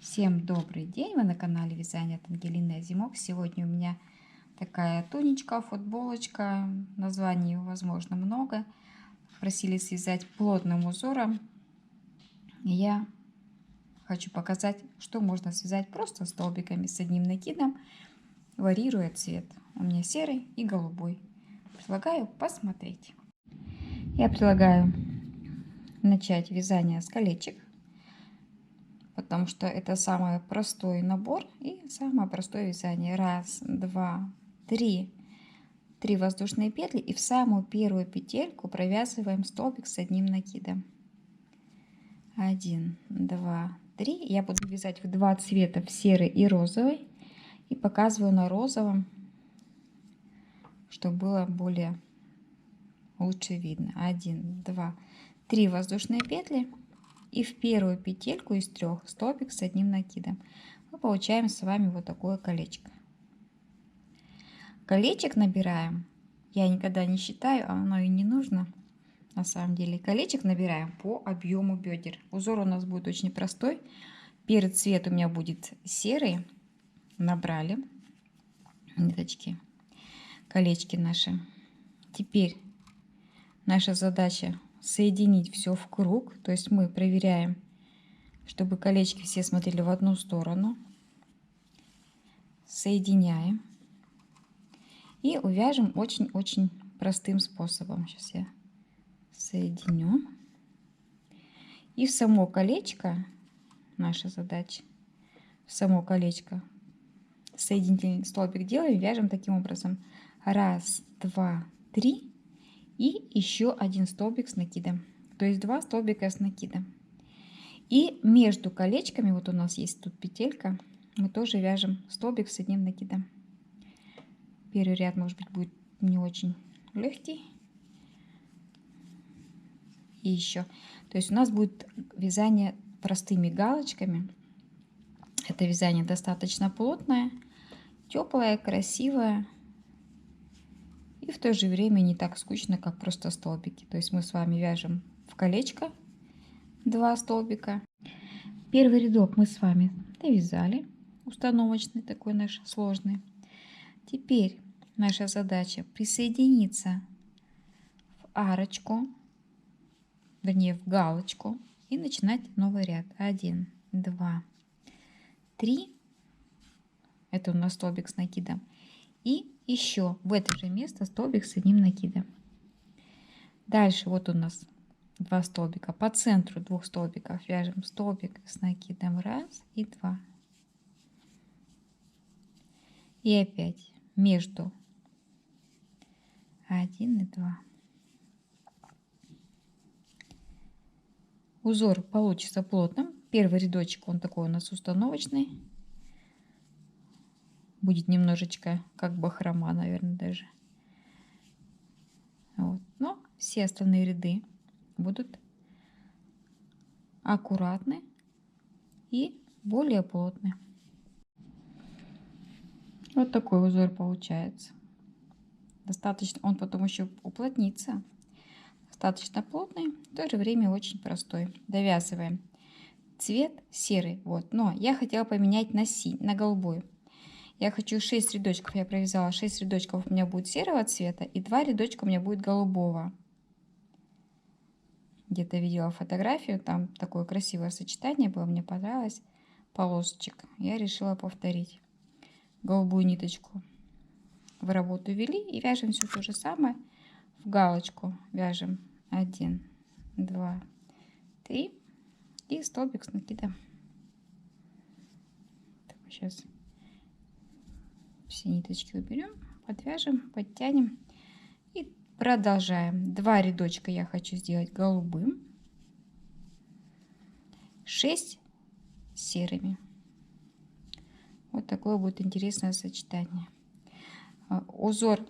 Всем добрый день! Вы на канале Вязание от Ангелины Азимок. Сегодня у меня такая туничка, футболочка. Названий, возможно, много. Просили связать плотным узором. И я хочу показать, что можно связать просто столбиками с одним накидом, варьируя цвет. У меня серый и голубой. Предлагаю посмотреть. Я предлагаю начать вязание с колечек, потому что это самый простой набор и самое простое вязание. Раз, два, три. 3 воздушные петли, и в самую первую петельку провязываем столбик с одним накидом. 1, 2, 3. Я буду вязать в два цвета, в серый и розовый, и показываю на розовом, чтобы было более лучше видно. 1, 2, 3 воздушные петли, и в первую петельку из 3 столбик с одним накидом. Мы получаем с вами вот такое колечко. Колечек набираем, я никогда не считаю, а оно и не нужно. На самом деле колечек набираем по объему бедер. Узор у нас будет очень простой. Первый цвет у меня будет серый. Набрали ниточки, колечки наши. Теперь наша задача соединить все в круг. То есть мы проверяем, чтобы колечки все смотрели в одну сторону. Соединяем. И увяжем очень-очень простым способом. Сейчас я соединю. И в само колечко, наша задача, в само колечко соединительный столбик делаем, вяжем таким образом. Раз, два, три. И еще один столбик с накидом. То есть 2 столбика с накидом. И между колечками, вот у нас есть тут петелька, мы тоже вяжем столбик с одним накидом. Первый ряд, может быть, будет не очень легкий. И еще. То есть у нас будет вязание простыми галочками. Это вязание достаточно плотное, теплое, красивое. И в то же время не так скучно, как просто столбики. То есть мы с вами вяжем в колечко 2 столбика. Первый рядок мы с вами довязали. Установочный такой наш сложный. Теперь наша задача присоединиться в арочку, вернее в галочку, и начинать новый ряд. 1, 2, 3. Это у нас столбик с накидом. И еще в это же место столбик с одним накидом. Дальше вот у нас 2 столбика. По центру 2 столбиков вяжем столбик с накидом 1 и 2. И опять между 1 и 2. Узор получится плотным. Первый рядочек, он такой у нас установочный. Будет немножечко как бахрома, наверное, даже. Вот. Но все остальные ряды будут аккуратны и более плотны. Вот такой узор получается. Достаточно, он потом еще уплотнится. Достаточно плотный, в то же время очень простой. Довязываем. Цвет серый, вот. Но я хотела поменять на голубой. Я хочу 6 рядочков, я провязала 6 рядочков, у меня будет серого цвета, и 2 рядочка у меня будет голубого. Где-то видела фотографию, там такое красивое сочетание было, мне понравилось, полосочек. Я решила повторить. Голубую ниточку в работу ввели и вяжем все то же самое. В галочку вяжем 1, 2, 3 и столбик с накидом. Так, сейчас все ниточки уберем, подвяжем, подтянем и продолжаем. 2 рядочка я хочу сделать голубым, 6 серыми. Вот такое будет интересное сочетание. Узор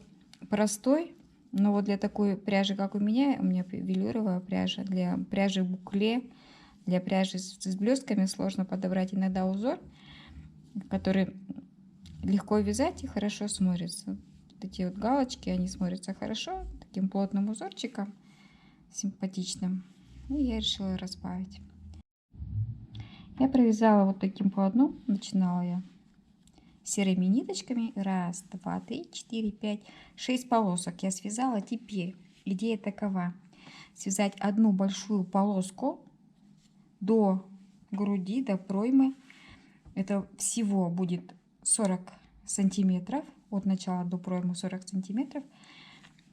простой, но вот для такой пряжи, как у меня велюровая пряжа, для пряжи букле, для пряжи с блестками сложно подобрать иногда узор, который легко вязать и хорошо смотрится. Вот эти вот галочки, они смотрятся хорошо, таким плотным узорчиком, симпатичным. И я решила разбавить. Я провязала вот таким полотном. Начинала я серыми ниточками. Раз, два, три, четыре, пять, 6 полосок я связала. Теперь идея такова: связать одну большую полоску до груди, до проймы. Это всего будет 40 сантиметров. От начала до проймы 40 сантиметров.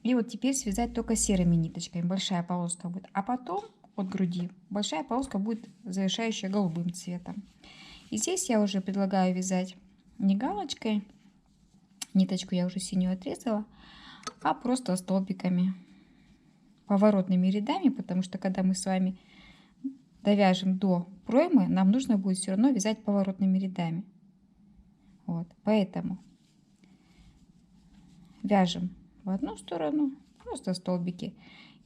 И вот теперь связать только серыми ниточками. Большая полоска будет. А потом от груди большая полоска будет завершающая голубым цветом. И здесь я уже предлагаю вязать не галочкой. Ниточку я уже синюю отрезала. А просто столбиками. Поворотными рядами. Потому что когда мы с вами довяжем до проймы, нам нужно будет все равно вязать поворотными рядами. Вот. Поэтому вяжем в одну сторону, просто столбики.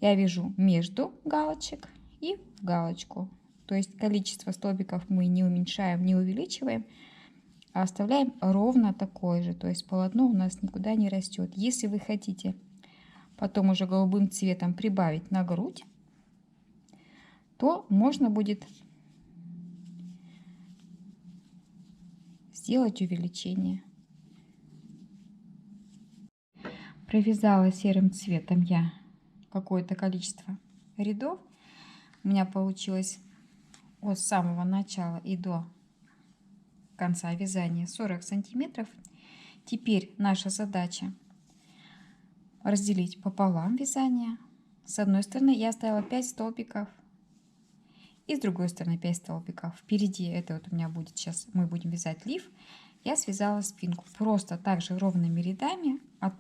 Я вяжу между галочек и в галочку. То есть количество столбиков мы не уменьшаем, не увеличиваем, а оставляем ровно такое же. То есть полотно у нас никуда не растет. Если вы хотите потом уже голубым цветом прибавить на грудь, то можно будет сделать увеличение. Провязала серым цветом я какое-то количество рядов. У меня получилось от самого начала и до конца вязания 40 сантиметров. Теперь наша задача разделить пополам вязание. С одной стороны я оставила 5 столбиков. И с другой стороны 5 столбиков. Впереди это вот у меня будет сейчас, мы будем вязать лиф. Я связала спинку просто также ровными рядами от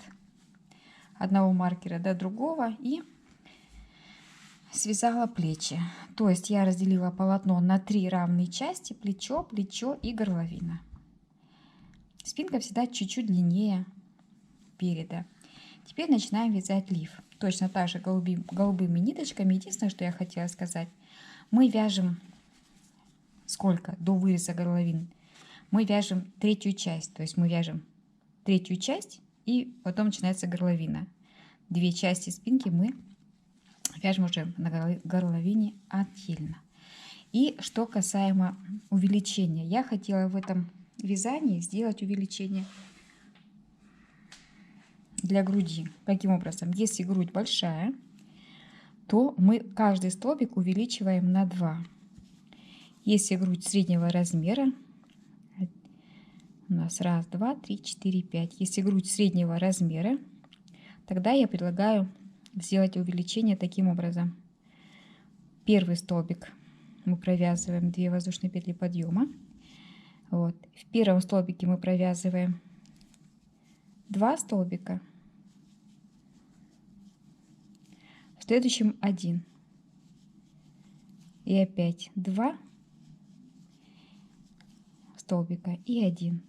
одного маркера до другого и связала плечи. То есть я разделила полотно на 3 равные части: плечо, плечо и горловина. Спинка всегда чуть-чуть длиннее переда. Теперь начинаем вязать лиф. Точно так же голубыми ниточками. Единственное, что я хотела сказать, мы вяжем сколько? До выреза горловин. Мы вяжем третью часть. То есть мы вяжем третью часть и потом начинается горловина. 2 части спинки мы вяжем уже на горловине отдельно. И что касаемо увеличения. Я хотела в этом вязании сделать увеличение для груди. Каким образом? Если грудь большая, то мы каждый столбик увеличиваем на 2. Если грудь среднего размера, у нас 1, 2, 3, 4, 5. Если грудь среднего размера, тогда я предлагаю сделать увеличение таким образом. Первый столбик мы провязываем 2 воздушные петли подъема. Вот. В первом столбике мы провязываем 2 столбика. В следующем 1. И опять 2 столбика и 1.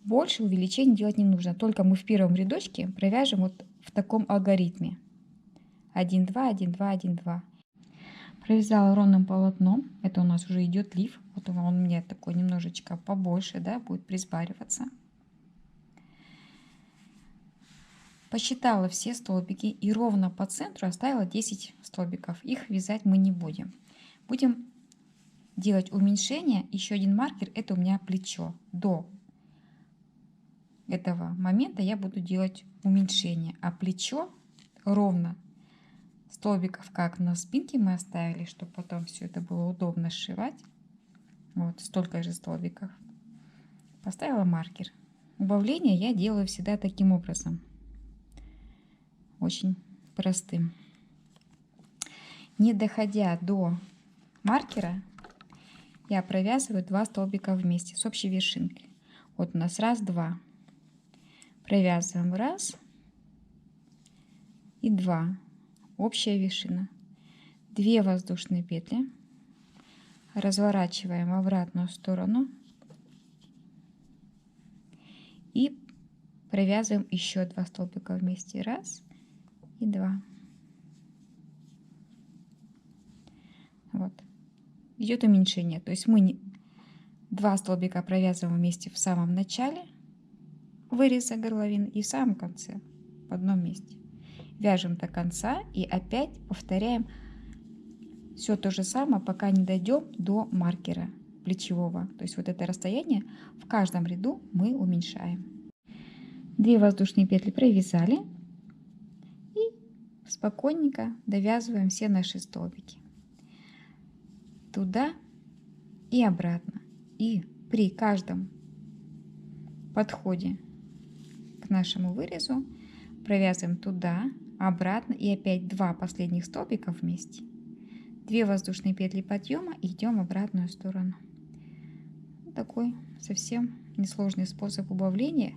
Больше увеличений делать не нужно. Только мы в первом рядочке провяжем вот в таком алгоритме. 1, 2, 1, 2, 1, 2. Провязала ровным полотном. Это у нас уже идет лиф. Вот он у меня такой немножечко побольше, да, будет приспариваться. Посчитала все столбики и ровно по центру оставила 10 столбиков. Их вязать мы не будем. Будем делать уменьшение. Еще один маркер — это у меня плечо. До этого момента я буду делать уменьшение. А плечо ровно столбиков, как на спинке мы оставили, чтобы потом все это было удобно сшивать. Вот столько же столбиков. Поставила маркер. Убавление я делаю всегда таким образом. Очень простым. Не доходя до маркера, я провязываю 2 столбика вместе с общей вершинкой. Вот у нас 1, 2. Провязываем 1 и 2. Общая вершина. 2 воздушные петли. Разворачиваем в обратную сторону. И провязываем еще 2 столбика вместе. 1 и 2. Вот. Идет уменьшение. То есть мы 2 столбика провязываем вместе в самом начале выреза горловины и в самом конце в одном месте. Вяжем до конца и опять повторяем все то же самое, пока не дойдем до маркера. плечевого. То есть вот это расстояние в каждом ряду мы уменьшаем. 2 воздушные петли провязали и спокойненько довязываем все наши столбики туда и обратно. И при каждом подходе к нашему вырезу провязываем туда, обратно и опять 2 последних столбика вместе. 2 воздушные петли подъема и идем в обратную сторону. Такой совсем несложный способ убавления.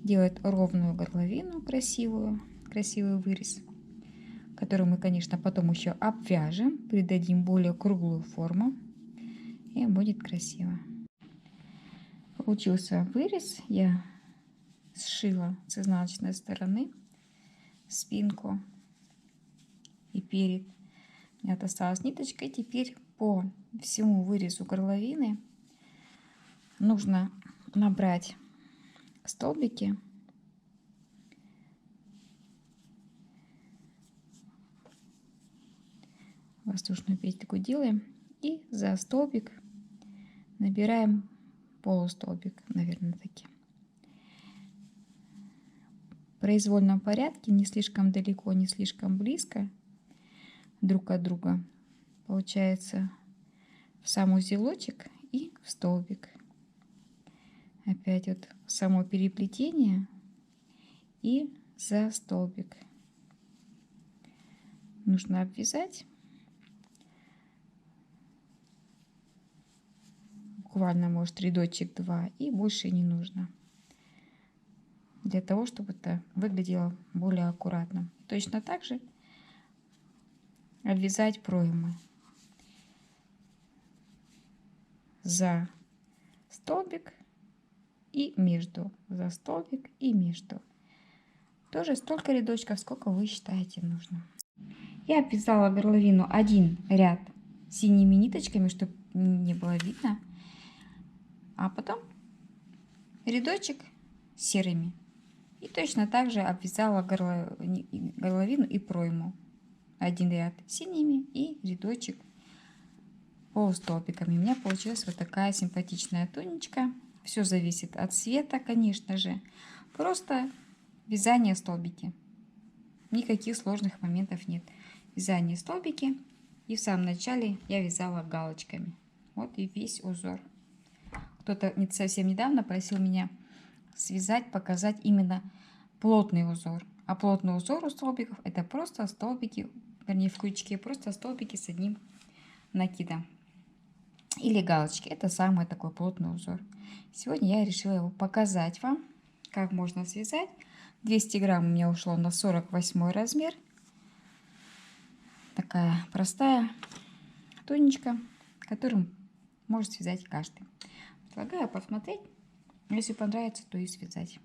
Делает ровную горловину, красивый вырез, который мы, конечно, потом еще обвяжем, придадим более круглую форму, и будет красиво. Получился вырез. Я сшила с изнаночной стороны спинку и перед. У меня осталась ниточка. И теперь по всему вырезу горловины нужно набрать столбики воздушную петельку делаем и за столбик набираем полустолбик, наверное, таки. В произвольном порядке, не слишком далеко, не слишком близко друг от друга, получается в сам узелочек и в столбик. Опять вот само переплетение и за столбик. Нужно обвязать. Буквально, может, рядочек 2, и больше не нужно. Для того, чтобы это выглядело более аккуратно. Точно так же обвязать проймы за столбик и между, за столбик и между. Тоже столько рядочков, сколько вы считаете нужно. Я обвязала горловину один ряд синими ниточками, чтобы не было видно, а потом рядочек серыми. И точно так же обвязала горловину и пройму. Один ряд синими и рядочек полустолбиками. У меня получилась вот такая симпатичная туничка. Все зависит от цвета, конечно же. Просто вязание столбики. Никаких сложных моментов нет. Вязание столбики. И в самом начале я вязала галочками. Вот и весь узор. Кто-то совсем недавно просил меня связать, показать именно плотный узор. А плотный узор у столбиков это просто столбики, вернее в крючке, просто столбики с одним накидом. Или галочки. Это самый такой плотный узор. Сегодня я решила его показать вам, как можно связать. 200 грамм у меня ушло на 48 размер. Такая простая туничка, которую может связать каждый. Предлагаю посмотреть. Если понравится, то и связать.